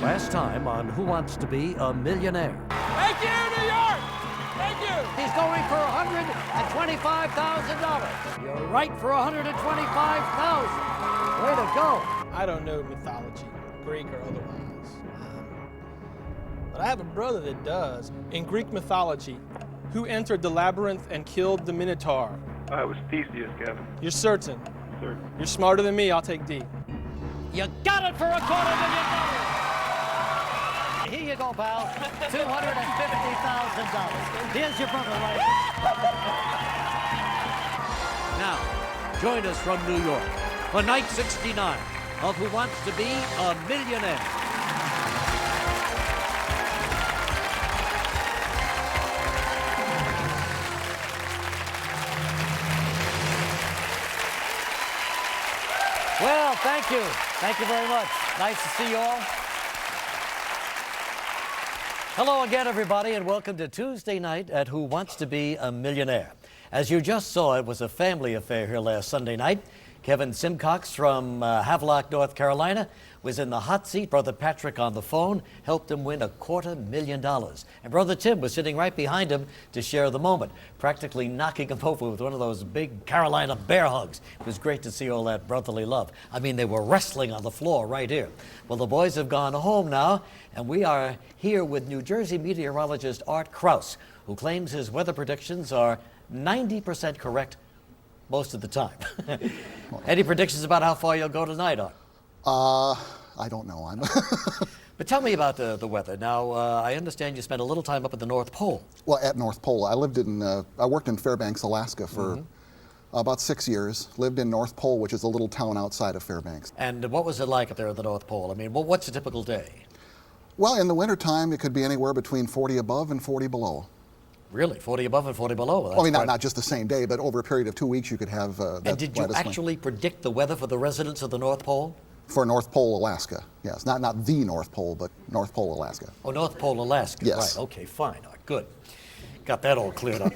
Last time on Who Wants to Be a Millionaire. Thank you, New York! Thank you! He's going for $125,000. You're right for $125,000. Way to go. I don't know mythology, Greek or otherwise. But I have a brother that does. In Greek mythology, who entered the labyrinth and killed the Minotaur? It was Theseus, Kevin. You're certain? Sir. You're smarter than me, I'll take D. You got it for $250,000. Here you go, pal. $250,000. Here's your brother right now. Join us from New York for night 69 of Who Wants to Be a Millionaire. Well, thank you. Thank you very much. Nice to see you all. Hello again, everybody, and welcome to Tuesday night at Who Wants to Be a Millionaire. As you just saw, it was a family affair here last Sunday night. Kevin Simcox from Havelock, North Carolina, was in the hot seat. Brother Patrick on the phone helped him win $250,000. And Brother Tim was sitting right behind him to share the moment, practically knocking him over with one of those big Carolina bear hugs. It was great to see all that brotherly love. I mean, they were wrestling on the floor right here. Well, the boys have gone home now, and we are here with New Jersey meteorologist Art Krause, who claims his weather predictions are 90% correct most of the time. Any predictions about how far you'll go tonight, Art? I don't know. But tell me about the weather. Now, I understand you spent a little time up at the North Pole. Well, at North Pole. I worked in Fairbanks, Alaska for about 6 years. Lived in North Pole, which is a little town outside of Fairbanks. And what was it like up there at the North Pole? I mean, what's a typical day? Well, in the wintertime, it could be anywhere between 40 above and 40 below. Really? 40 above and 40 below? Well, I mean, not just the same day, but over a period of 2 weeks, you could have that. And did you actually predict the weather for the residents of the North Pole? For North Pole, Alaska, yes. Not the North Pole, but North Pole, Alaska. Oh, North Pole, Alaska. Yes. Right, okay, fine. Art. Good. Got that all cleared up.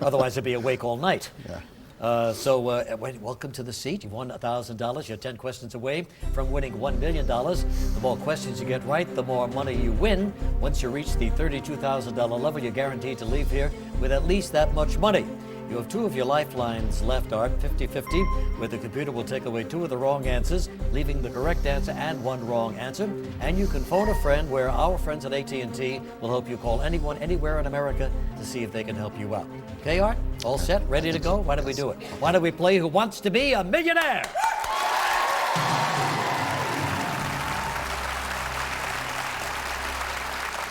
Otherwise, I'd be awake all night. Yeah. Welcome to the seat. You've won $1,000. You're 10 questions away from winning $1 million. The more questions you get right, the more money you win. Once you reach the $32,000 level, you're guaranteed to leave here with at least that much money. You have 2 of your lifelines left, Art, 50-50, where the computer will take away 2 of the wrong answers, leaving the correct answer and 1 wrong answer. And you can phone a friend, where our friends at AT&T will help you call anyone, anywhere in America to see if they can help you out. Okay, Art? All set? Ready to go? Why don't we do it? Why don't we play Who Wants to Be a Millionaire?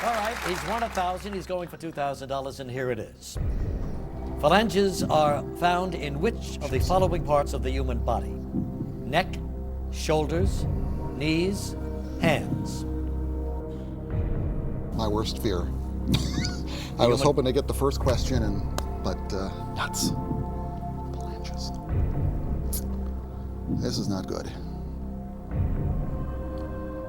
All right, he's won $1,000. He's going for $2,000, and here it is. Phalanges are found in which of the following parts of the human body? Neck, shoulders, knees, hands. My worst fear. I was hoping to get the first question, but nuts. Phalanges. This is not good.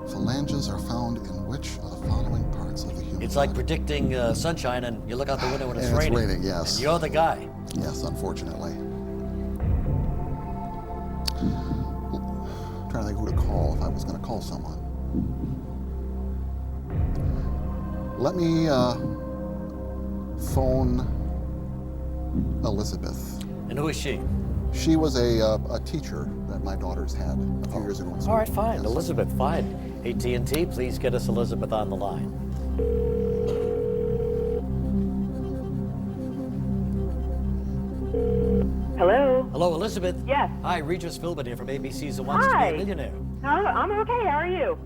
Phalanges are found in which of the following parts of the human It's like body? predicting sunshine, and you look out the window when it's And raining. It's raining, yes. And you're the guy. Yes, unfortunately. I'm trying to think who to call if I was going to call someone. Let me phone Elizabeth. And who is she? She was a teacher that my daughters had a few years ago. All right, fine. Yes. Elizabeth, fine. AT&T, please get us Elizabeth on the line. Hello? Hello, Elizabeth. Yes. Hi, Regis Philbin here from ABC's Who Wants to Be Hi. a Millionaire. I'm okay. How are you?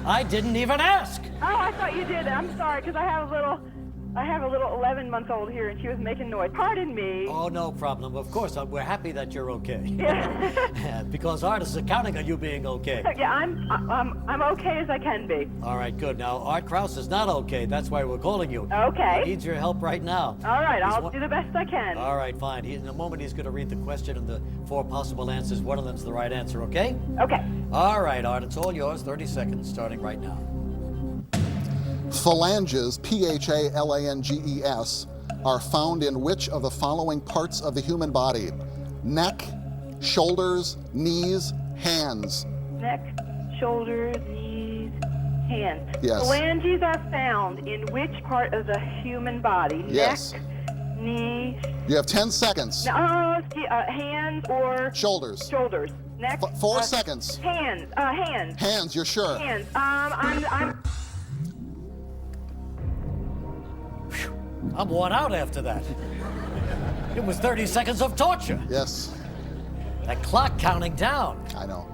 I didn't even ask. Oh, I thought you did. I'm sorry, because I have a little 11-month-old here, and she was making noise. Pardon me. Oh, no problem. Of course, we're happy that you're okay. Yeah. Because Art is counting on you being okay. Yeah, I'm okay as I can be. All right, good. Now, Art Krause is not okay. That's why we're calling you. Okay. He needs your help right now. All right, He's I'll do the best I can. All right, fine. In a moment, he's going to read the question and the 4 possible answers. One of them's the right answer, okay? Okay. All right, Art, it's all yours. 30 seconds starting right now. Phalanges, Phalanges, are found in which of the following parts of the human body? Neck, shoulders, knees, hands. neck, shoulders, knees, hands. Yes. Phalanges are found in which part of the human body? Yes. Neck, knee, You have 10 seconds. hands or Shoulders. shoulders. Neck. 4 seconds. Hands. Hands. Hands, you're sure? Hands. I'm worn out after that. It was 30 seconds of torture. Yes, That clock counting down. I know.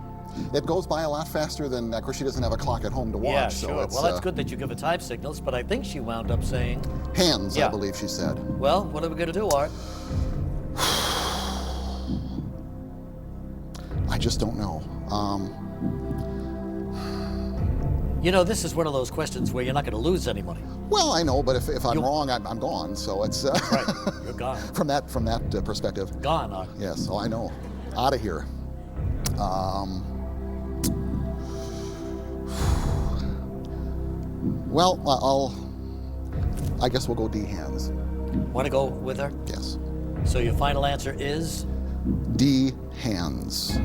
It goes by a lot faster than, of course, she doesn't have a clock at home to watch. Yeah, so sure. it's, Well, that's good that you give her time signals, but I think she wound up saying, Hands, Yeah. I believe she said. well, what are we going to do, Art? I just don't know. You know, this is one of those questions where you're not going to lose any money. Well, I know, but if I'm wrong, I'm gone. So it's Right. You're gone. from that perspective. Gone, Art. Yes, oh, I know. Out of here. Well, I guess we'll go D, hands. Want to go with her? Yes. So your final answer is D, hands.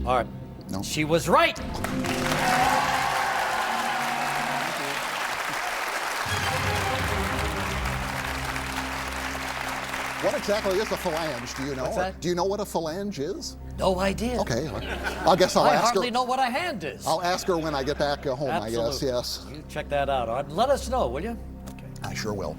Art. No. She was right. What exactly is a phalange? Do you know? What's that? Do you know what a phalange is? No idea. Okay. I guess I'll I ask hardly her. know what a hand is. I'll ask her when I get back home. Absolutely. I guess. Yes. You check that out, Art. Let us know, will you? Okay. I sure will.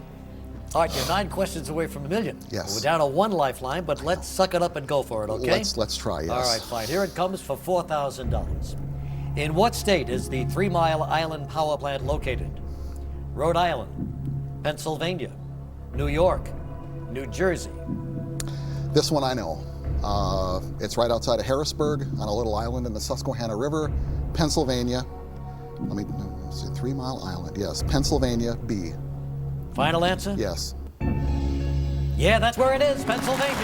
All right, you're 9 questions away from $1 million. Yes. We're down to 1 lifeline, but let's suck it up and go for it, okay? Let's try. Yes. All right, fine. Here it comes for $4,000. In what state is the 3 Mile Island power plant located? Rhode Island, Pennsylvania, New York, New Jersey. This one I know. It's right outside of Harrisburg on a little island in the Susquehanna River, Pennsylvania. Let's see, 3 Mile Island. Yes, Pennsylvania, B. Final answer? Yes. Yeah, that's where it is, Pennsylvania. All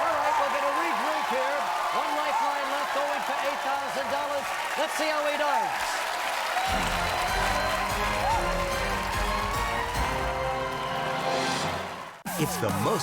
right, we're going to regroup here. 1 lifeline left going for $8,000. Let's see how he does. It's the most